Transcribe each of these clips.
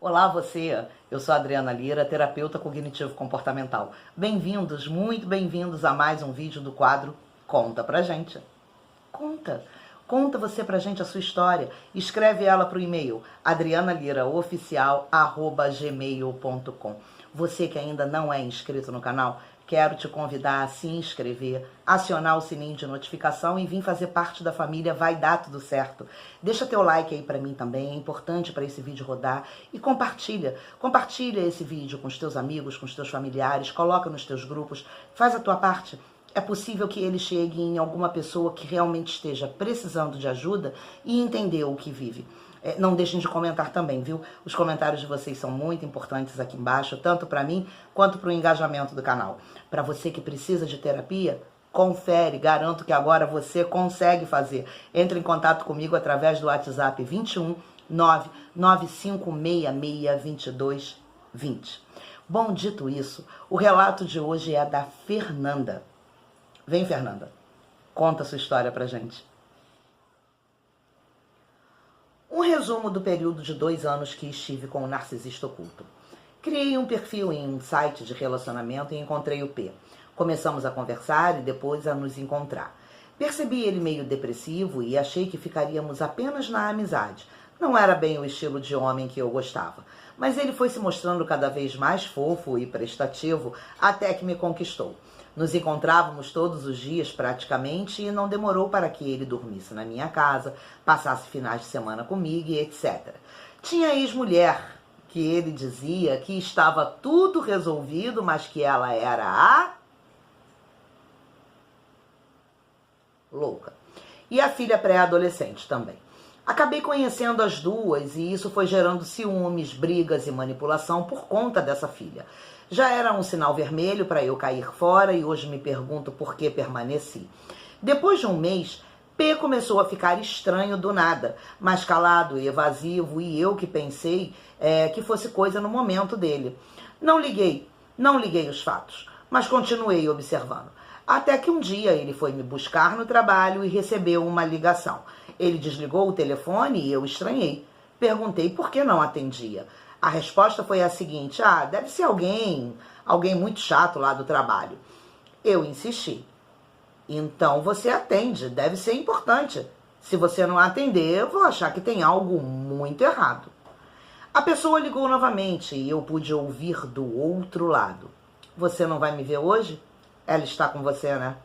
Olá você, eu sou a Adriana Lira, terapeuta cognitivo-comportamental. Bem-vindos, muito bem-vindos a mais um vídeo do quadro Conta Pra Gente. Conta você pra gente a sua história. Escreve ela pro e-mail adrianaliraoficial@gmail.com. Você que ainda não é inscrito no canal, quero te convidar a se inscrever, acionar o sininho de notificação e vir fazer parte da família Vai Dar Tudo Certo. Deixa teu like aí pra mim também, é importante para esse vídeo rodar. E compartilha esse vídeo com os teus amigos, com os teus familiares, coloca nos teus grupos, faz a tua parte. É possível que ele chegue em alguma pessoa que realmente esteja precisando de ajuda e entender o que vive. Não deixem de comentar também, viu? Os comentários de vocês são muito importantes aqui embaixo, tanto para mim quanto para o engajamento do canal. Para você que precisa de terapia, confere, garanto que agora você consegue fazer. Entre em contato comigo através do WhatsApp 21 995662220. Bom, dito isso, o relato de hoje é da Fernanda. Vem, Fernanda, conta a sua história pra gente. Um resumo do período de 2 anos que estive com o narcisista oculto. Criei um perfil em um site de relacionamento e encontrei o P. Começamos a conversar e depois a nos encontrar. Percebi ele meio depressivo e achei que ficaríamos apenas na amizade. Não era bem o estilo de homem que eu gostava, mas ele foi se mostrando cada vez mais fofo e prestativo até que me conquistou. Nos encontrávamos todos os dias praticamente e não demorou para que ele dormisse na minha casa, passasse finais de semana comigo e etc. Tinha ex-mulher que ele dizia que estava tudo resolvido, mas que ela era a louca. E a filha pré-adolescente também. Acabei conhecendo as duas e isso foi gerando ciúmes, brigas e manipulação por conta dessa filha. Já era um sinal vermelho para eu cair fora e hoje me pergunto por que permaneci. Depois de um mês, P começou a ficar estranho do nada, mais calado e evasivo, e eu que pensei que fosse coisa no momento dele. Não liguei os fatos, mas continuei observando. Até que um dia ele foi me buscar no trabalho e recebeu uma ligação. Ele desligou o telefone e eu estranhei. Perguntei por que não atendia. A resposta foi a seguinte: deve ser alguém muito chato lá do trabalho. Eu insisti. Então você atende, deve ser importante. Se você não atender, eu vou achar que tem algo muito errado. A pessoa ligou novamente e eu pude ouvir do outro lado. Você não vai me ver hoje? Ela está com você, né?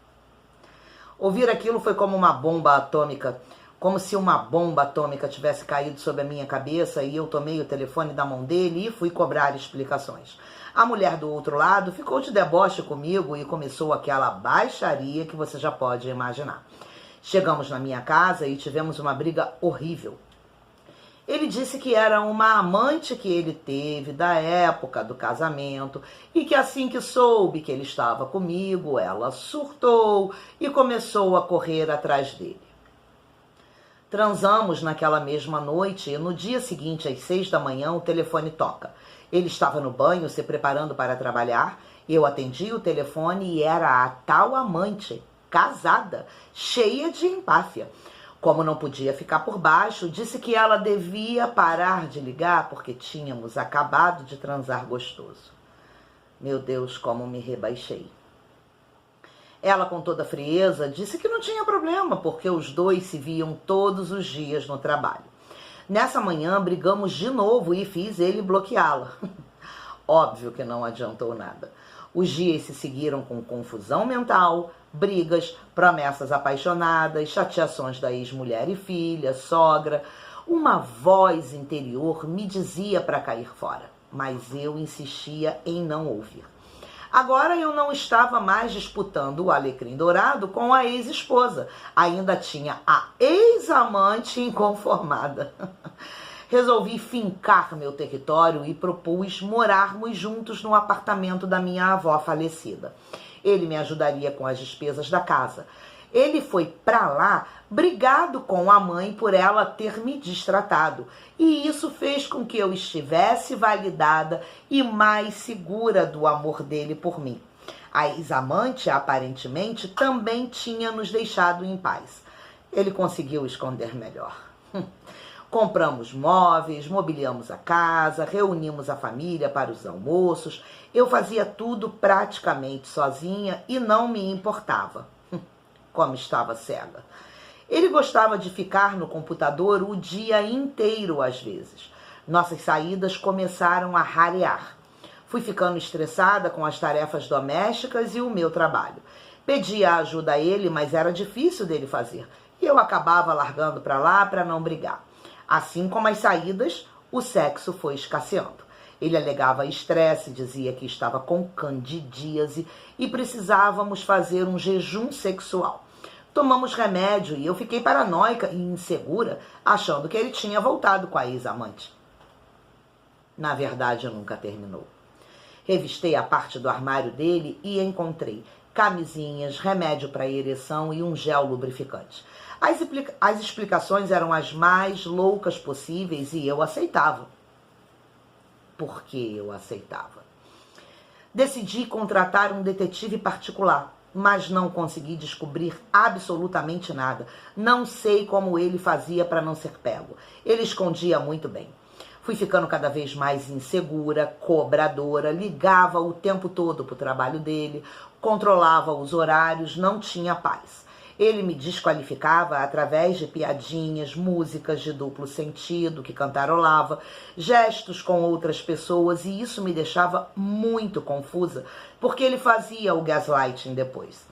Ouvir aquilo foi como uma bomba atômica. Como se uma bomba atômica tivesse caído sobre a minha cabeça e eu tomei o telefone da mão dele e fui cobrar explicações. A mulher do outro lado ficou de deboche comigo e começou aquela baixaria que você já pode imaginar. Chegamos na minha casa e tivemos uma briga horrível. Ele disse que era uma amante que ele teve da época do casamento e que assim que soube que ele estava comigo, ela surtou e começou a correr atrás dele. Transamos naquela mesma noite e no dia seguinte, às 6 da manhã, o telefone toca. Ele estava no banho, se preparando para trabalhar. Eu atendi o telefone e era a tal amante, casada, cheia de empáfia. Como não podia ficar por baixo, disse que ela devia parar de ligar porque tínhamos acabado de transar gostoso. Meu Deus, como me rebaixei. Ela, com toda frieza, disse que não tinha problema, porque os dois se viam todos os dias no trabalho. Nessa manhã, brigamos de novo e fiz ele bloqueá-la. Óbvio que não adiantou nada. Os dias se seguiram com confusão mental, brigas, promessas apaixonadas, chateações da ex-mulher e filha, sogra. Uma voz interior me dizia para cair fora, mas eu insistia em não ouvir. Agora eu não estava mais disputando o alecrim dourado com a ex-esposa. Ainda tinha a ex-amante inconformada. Resolvi fincar meu território e propus morarmos juntos no apartamento da minha avó falecida. Ele me ajudaria com as despesas da casa. Ele foi pra lá brigado com a mãe por ela ter me destratado. E isso fez com que eu estivesse validada e mais segura do amor dele por mim. A ex-amante, aparentemente, também tinha nos deixado em paz. Ele conseguiu esconder melhor. Compramos móveis, mobiliamos a casa, reunimos a família para os almoços. Eu fazia tudo praticamente sozinha e não me importava. Como estava cega. Ele gostava de ficar no computador o dia inteiro às vezes. Nossas saídas começaram a rarear. Fui ficando estressada com as tarefas domésticas e o meu trabalho. Pedia ajuda a ele, mas era difícil dele fazer. E eu acabava largando para lá para não brigar. Assim como as saídas, o sexo foi escasseando. Ele alegava estresse, dizia que estava com candidíase e precisávamos fazer um jejum sexual. Tomamos remédio e eu fiquei paranoica e insegura, achando que ele tinha voltado com a ex-amante. Na verdade, nunca terminou. Revistei a parte do armário dele e encontrei camisinhas, remédio para ereção e um gel lubrificante. As explicações eram as mais loucas possíveis e eu aceitava. Por que eu aceitava? Decidi contratar um detetive particular, mas não consegui descobrir absolutamente nada. Não sei como ele fazia para não ser pego. Ele escondia muito bem. Fui ficando cada vez mais insegura, cobradora, ligava o tempo todo para o trabalho dele, controlava os horários, não tinha paz. Ele me desqualificava através de piadinhas, músicas de duplo sentido que cantarolava, gestos com outras pessoas, e isso me deixava muito confusa, porque ele fazia o gaslighting depois.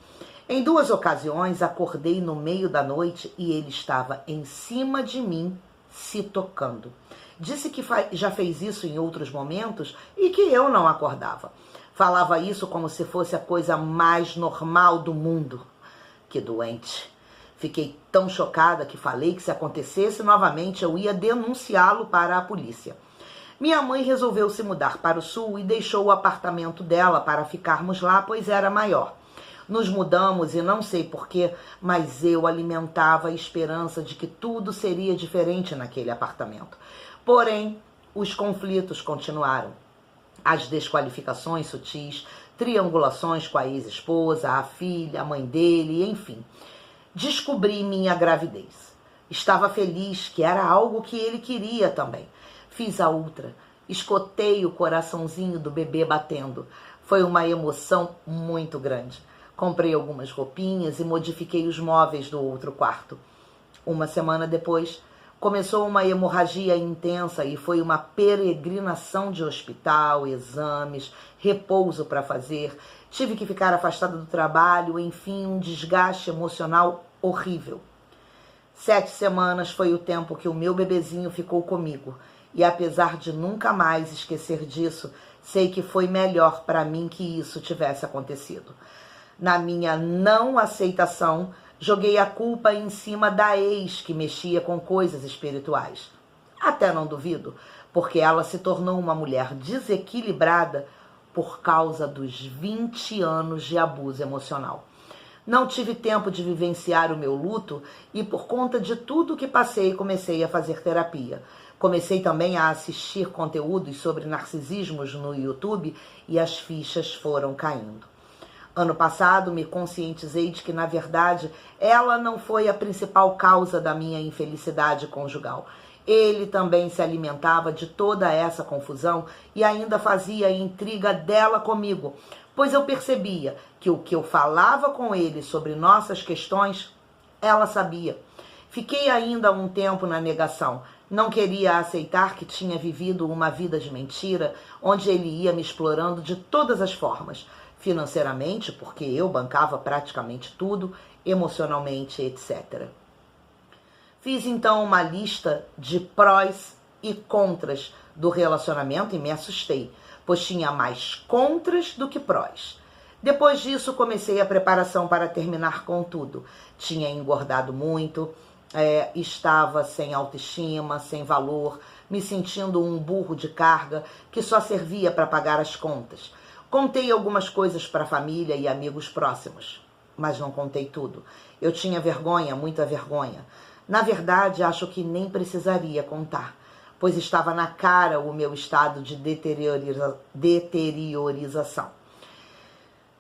Em 2 ocasiões, acordei no meio da noite e ele estava em cima de mim, se tocando. Disse que já fez isso em outros momentos e que eu não acordava. Falava isso como se fosse a coisa mais normal do mundo. Que doente. Fiquei tão chocada que falei que se acontecesse novamente eu ia denunciá-lo para a polícia. Minha mãe resolveu se mudar para o sul e deixou o apartamento dela para ficarmos lá, pois era maior. Nos mudamos e não sei porquê, mas eu alimentava a esperança de que tudo seria diferente naquele apartamento. Porém, os conflitos continuaram. As desqualificações sutis, triangulações com a ex-esposa, a filha, a mãe dele, enfim. Descobri minha gravidez. Estava feliz, que era algo que ele queria também. Fiz a ultra, escutei o coraçãozinho do bebê batendo. Foi uma emoção muito grande. Comprei algumas roupinhas e modifiquei os móveis do outro quarto. 1 semana depois, começou uma hemorragia intensa e foi uma peregrinação de hospital, exames, repouso para fazer. Tive que ficar afastada do trabalho, enfim, um desgaste emocional horrível. 7 semanas foi o tempo que o meu bebezinho ficou comigo. E apesar de nunca mais esquecer disso, sei que foi melhor para mim que isso tivesse acontecido. Na minha não aceitação, joguei a culpa em cima da ex que mexia com coisas espirituais. Até não duvido, porque ela se tornou uma mulher desequilibrada por causa dos 20 anos de abuso emocional. Não tive tempo de vivenciar o meu luto e por conta de tudo que passei, comecei a fazer terapia. Comecei também a assistir conteúdos sobre narcisismos no YouTube e as fichas foram caindo. Ano passado, me conscientizei de que, na verdade, ela não foi a principal causa da minha infelicidade conjugal. Ele também se alimentava de toda essa confusão e ainda fazia a intriga dela comigo, pois eu percebia que o que eu falava com ele sobre nossas questões, ela sabia. Fiquei ainda um tempo na negação. Não queria aceitar que tinha vivido uma vida de mentira, onde ele ia me explorando de todas as formas. Financeiramente, porque eu bancava praticamente tudo, emocionalmente, etc. Fiz então uma lista de prós e contras do relacionamento e me assustei, pois tinha mais contras do que prós. Depois disso, comecei a preparação para terminar com tudo. Tinha engordado muito, estava sem autoestima, sem valor, me sentindo um burro de carga que só servia para pagar as contas. Contei algumas coisas para a família e amigos próximos, mas não contei tudo. Eu tinha vergonha, muita vergonha. Na verdade, acho que nem precisaria contar, pois estava na cara o meu estado de deteriorização.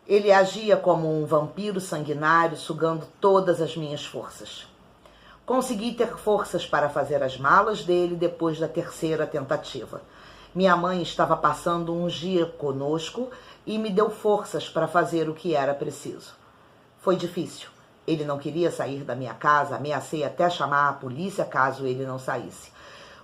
Ele agia como um vampiro sanguinário, sugando todas as minhas forças. Consegui ter forças para fazer as malas dele depois da terceira tentativa. Minha mãe estava passando um dia conosco e me deu forças para fazer o que era preciso. Foi difícil. Ele não queria sair da minha casa, ameacei até chamar a polícia caso ele não saísse.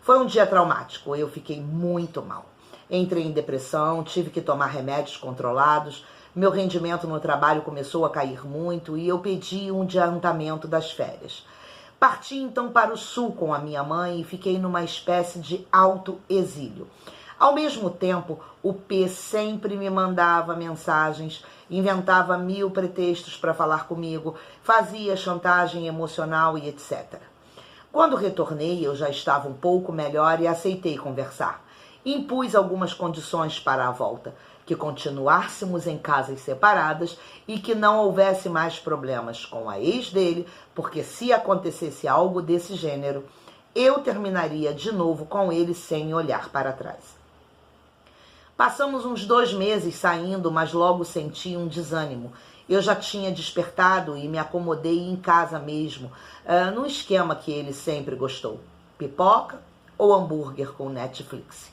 Foi um dia traumático, eu fiquei muito mal. Entrei em depressão, tive que tomar remédios controlados, meu rendimento no trabalho começou a cair muito e eu pedi um adiantamento das férias. Parti então para o sul com a minha mãe e fiquei numa espécie de autoexílio. Ao mesmo tempo, o P sempre me mandava mensagens, inventava 1000 pretextos para falar comigo, fazia chantagem emocional e etc. Quando retornei, eu já estava um pouco melhor e aceitei conversar. Impus algumas condições para a volta, que continuássemos em casas separadas e que não houvesse mais problemas com a ex dele, porque se acontecesse algo desse gênero, eu terminaria de novo com ele sem olhar para trás. Passamos uns 2 meses saindo, mas logo senti um desânimo. Eu já tinha despertado e me acomodei em casa mesmo, no esquema que ele sempre gostou. Pipoca ou hambúrguer com Netflix.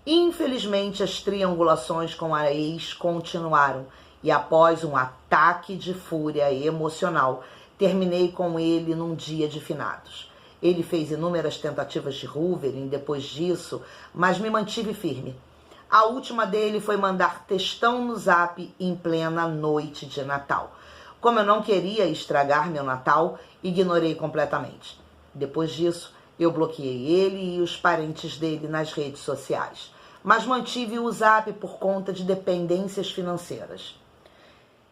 Infelizmente, as triangulações com a ex continuaram e após um ataque de fúria emocional, terminei com ele num dia de finados. Ele fez inúmeras tentativas de hoovering depois disso, mas me mantive firme. A última dele foi mandar textão no Zap em plena noite de Natal. Como eu não queria estragar meu Natal, ignorei completamente. Depois disso, eu bloqueei ele e os parentes dele nas redes sociais, mas mantive o Zap por conta de dependências financeiras.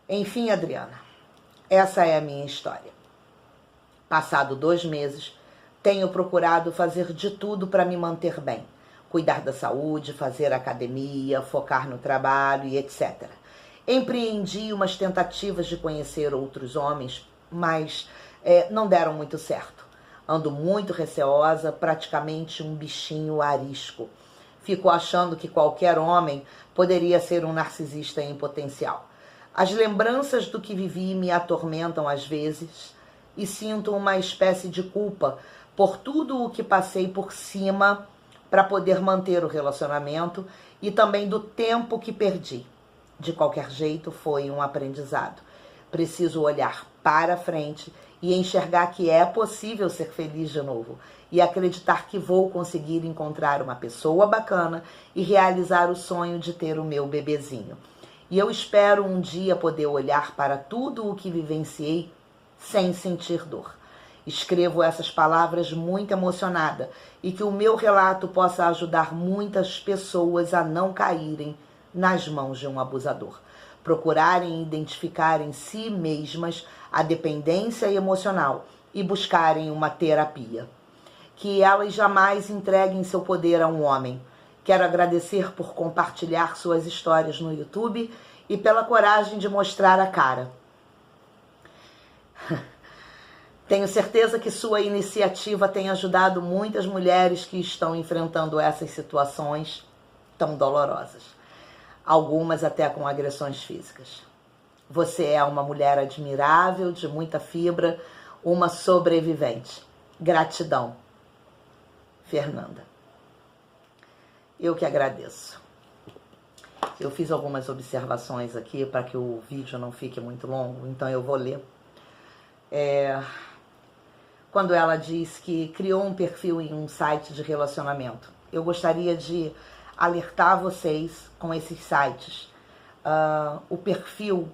Enfim, Adriana, essa é a minha história. Passado 2 meses, tenho procurado fazer de tudo para me manter bem. Cuidar da saúde, fazer academia, focar no trabalho e etc. Empreendi umas tentativas de conhecer outros homens, mas não deram muito certo. Ando muito receosa, praticamente um bichinho arisco. Fico achando que qualquer homem poderia ser um narcisista em potencial. As lembranças do que vivi me atormentam às vezes e sinto uma espécie de culpa por tudo o que passei por cima para poder manter o relacionamento e também do tempo que perdi. De qualquer jeito, foi um aprendizado. Preciso olhar para frente e enxergar que é possível ser feliz de novo e acreditar que vou conseguir encontrar uma pessoa bacana e realizar o sonho de ter o meu bebezinho. E eu espero um dia poder olhar para tudo o que vivenciei sem sentir dor. Escrevo essas palavras muito emocionada e que o meu relato possa ajudar muitas pessoas a não caírem nas mãos de um abusador. Procurarem identificar em si mesmas a dependência emocional e buscarem uma terapia. Que elas jamais entreguem seu poder a um homem. Quero agradecer por compartilhar suas histórias no YouTube e pela coragem de mostrar a cara. Tenho certeza que sua iniciativa tem ajudado muitas mulheres que estão enfrentando essas situações tão dolorosas. Algumas até com agressões físicas. Você é uma mulher admirável, de muita fibra, uma sobrevivente. Gratidão. Fernanda. Eu que agradeço. Eu fiz algumas observações aqui para que o vídeo não fique muito longo, então eu vou ler. Quando ela diz que criou um perfil em um site de relacionamento. Eu gostaria de alertar vocês com esses sites. O perfil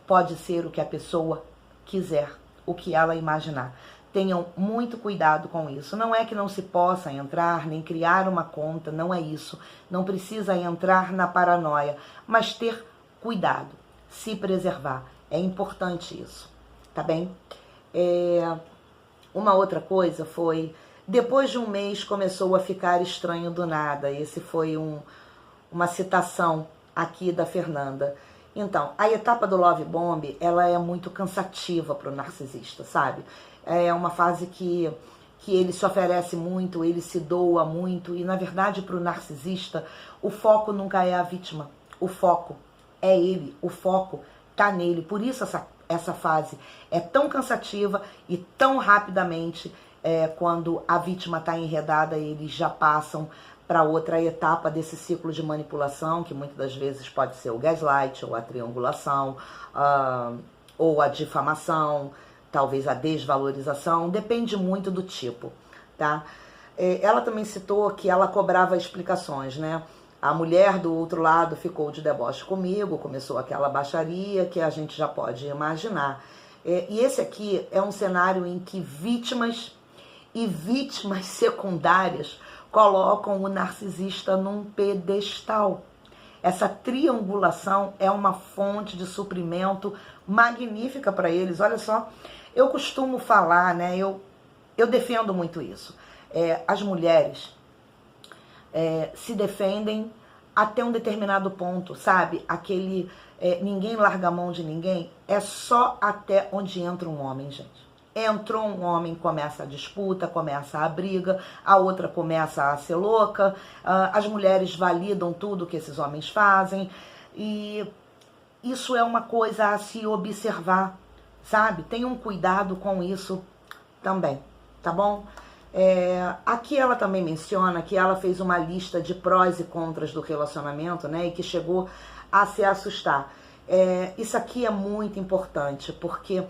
pode ser o que a pessoa quiser, o que ela imaginar. Tenham muito cuidado com isso. Não é que não se possa entrar, nem criar uma conta, não é isso. Não precisa entrar na paranoia, mas ter cuidado, se preservar. É importante isso, tá bem? Uma outra coisa foi, depois de um mês começou a ficar estranho do nada. Esse foi uma citação aqui da Fernanda. Então, a etapa do Love Bomb, ela é muito cansativa para o narcisista, sabe? É uma fase que ele se oferece muito, ele se doa muito, e na verdade para o narcisista, o foco nunca é a vítima, o foco é ele, o foco tá nele. Por isso essa fase é tão cansativa e tão rapidamente, quando a vítima está enredada, eles já passam para outra etapa desse ciclo de manipulação, que muitas das vezes pode ser o gaslight, ou a triangulação, ou a difamação, talvez a desvalorização, depende muito do tipo, tá? Ela também citou que ela cobrava explicações, né? A mulher do outro lado ficou de deboche comigo, começou aquela baixaria que a gente já pode imaginar. E esse aqui é um cenário em que vítimas e vítimas secundárias colocam o narcisista num pedestal. Essa triangulação é uma fonte de suprimento magnífica para eles. Olha só, eu costumo falar, né? Eu defendo muito isso. As mulheres se defendem até um determinado ponto, sabe? Aquele ninguém larga a mão de ninguém, é só até onde entra um homem, gente. Entrou um homem, começa a disputa, começa a briga, a outra começa a ser louca, as mulheres validam tudo que esses homens fazem, e isso é uma coisa a se observar, sabe? Tenham cuidado com isso também, tá bom? Aqui ela também menciona que ela fez uma lista de prós e contras do relacionamento, né? E que chegou a se assustar. Isso aqui é muito importante, porque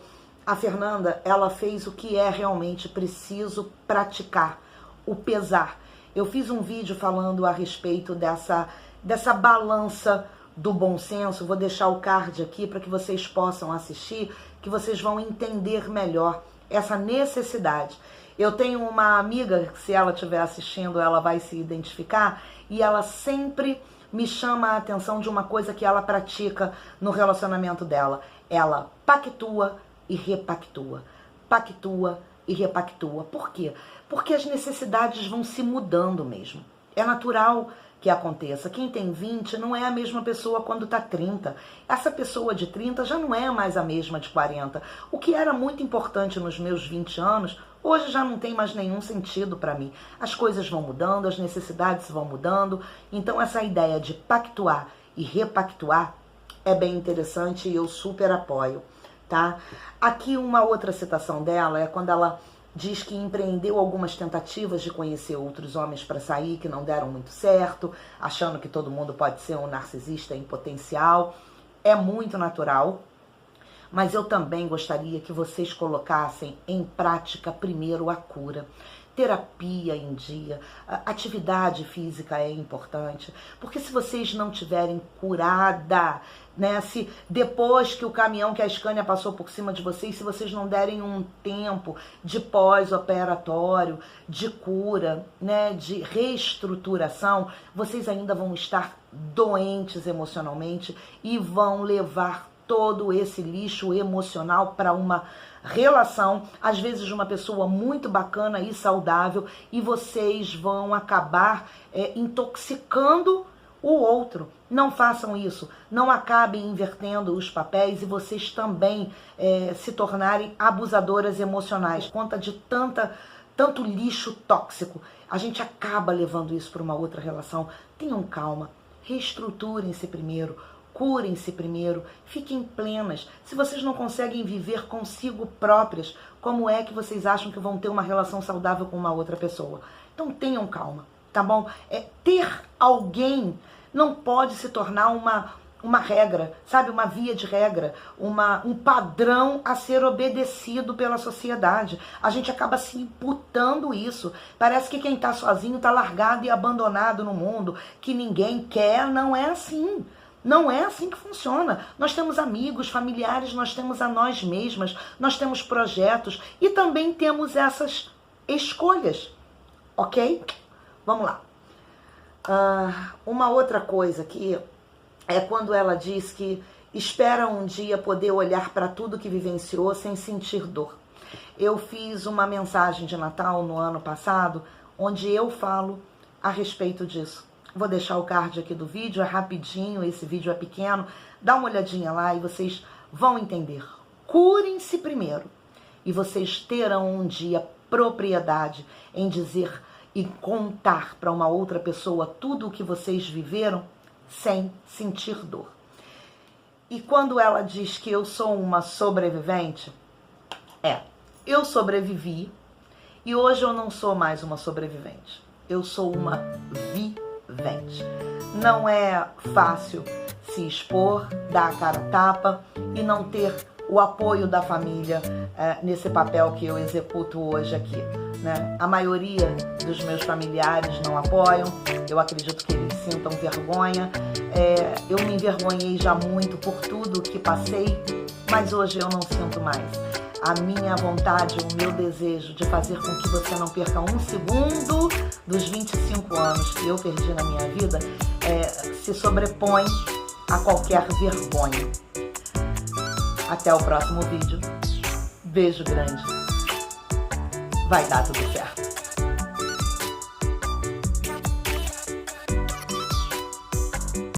a Fernanda, ela fez o que é realmente preciso praticar, o pesar. Eu fiz um vídeo falando a respeito dessa balança do bom senso, vou deixar o card aqui para que vocês possam assistir, que vocês vão entender melhor essa necessidade. Eu tenho uma amiga, se ela estiver assistindo, ela vai se identificar, e ela sempre me chama a atenção de uma coisa que ela pratica no relacionamento dela. Ela pactua e repactua. Pactua e repactua. Por quê? Porque as necessidades vão se mudando mesmo. É natural que aconteça. Quem tem 20 não é a mesma pessoa quando está 30. Essa pessoa de 30 já não é mais a mesma de 40. O que era muito importante nos meus 20 anos, hoje já não tem mais nenhum sentido para mim. As coisas vão mudando, as necessidades vão mudando. Então essa ideia de pactuar e repactuar é bem interessante e eu super apoio, tá? Aqui uma outra citação dela é quando ela diz que empreendeu algumas tentativas de conhecer outros homens para sair que não deram muito certo, achando que todo mundo pode ser um narcisista em potencial. É muito natural, mas eu também gostaria que vocês colocassem em prática primeiro a cura. Terapia em dia, atividade física é importante, porque se vocês não tiverem curada, né, se depois que o caminhão, que a Scania passou por cima de vocês, se vocês não derem um tempo de pós-operatório, de cura, né, de reestruturação, vocês ainda vão estar doentes emocionalmente e vão levar todo esse lixo emocional para uma relação, às vezes de uma pessoa muito bacana e saudável, e vocês vão acabar intoxicando o outro. Não façam isso, não acabem invertendo os papéis e vocês também se tornarem abusadoras emocionais. Conta de tanto lixo tóxico, a gente acaba levando isso para uma outra relação. Tenham calma, reestruturem-se primeiro, curem-se primeiro, fiquem plenas. Se vocês não conseguem viver consigo próprias, como é que vocês acham que vão ter uma relação saudável com uma outra pessoa? Então tenham calma, tá bom? Ter alguém não pode se tornar uma regra, sabe? Uma via de regra, um padrão a ser obedecido pela sociedade. A gente acaba se imputando isso. Parece que quem está sozinho está largado e abandonado no mundo, que ninguém quer. Não é assim. Não é assim que funciona. Nós temos amigos, familiares, nós temos a nós mesmas, nós temos projetos e também temos essas escolhas, ok? Vamos lá. Uma outra coisa que é quando ela diz que espera um dia poder olhar para tudo que vivenciou sem sentir dor. Eu fiz uma mensagem de Natal no ano passado, onde eu falo a respeito disso. Vou deixar o card aqui do vídeo, é rapidinho, esse vídeo é pequeno. Dá uma olhadinha lá e vocês vão entender. Curem-se primeiro e vocês terão um dia propriedade em dizer e contar para uma outra pessoa tudo o que vocês viveram sem sentir dor. E quando ela diz que eu sou uma sobrevivente, eu sobrevivi e hoje eu não sou mais uma sobrevivente. Eu sou uma vivente. Não é fácil se expor, dar a cara a tapa e não ter o apoio da família nesse papel que eu executo hoje aqui, né? A maioria dos meus familiares não apoiam, eu acredito que eles sintam vergonha. Eu me envergonhei já muito por tudo que passei, mas hoje eu não sinto mais. A minha vontade, o meu desejo de fazer com que você não perca um segundo dos 25 anos que eu perdi na minha vida se sobrepõe a qualquer vergonha. Até o próximo vídeo. Beijo grande. Vai dar tudo certo.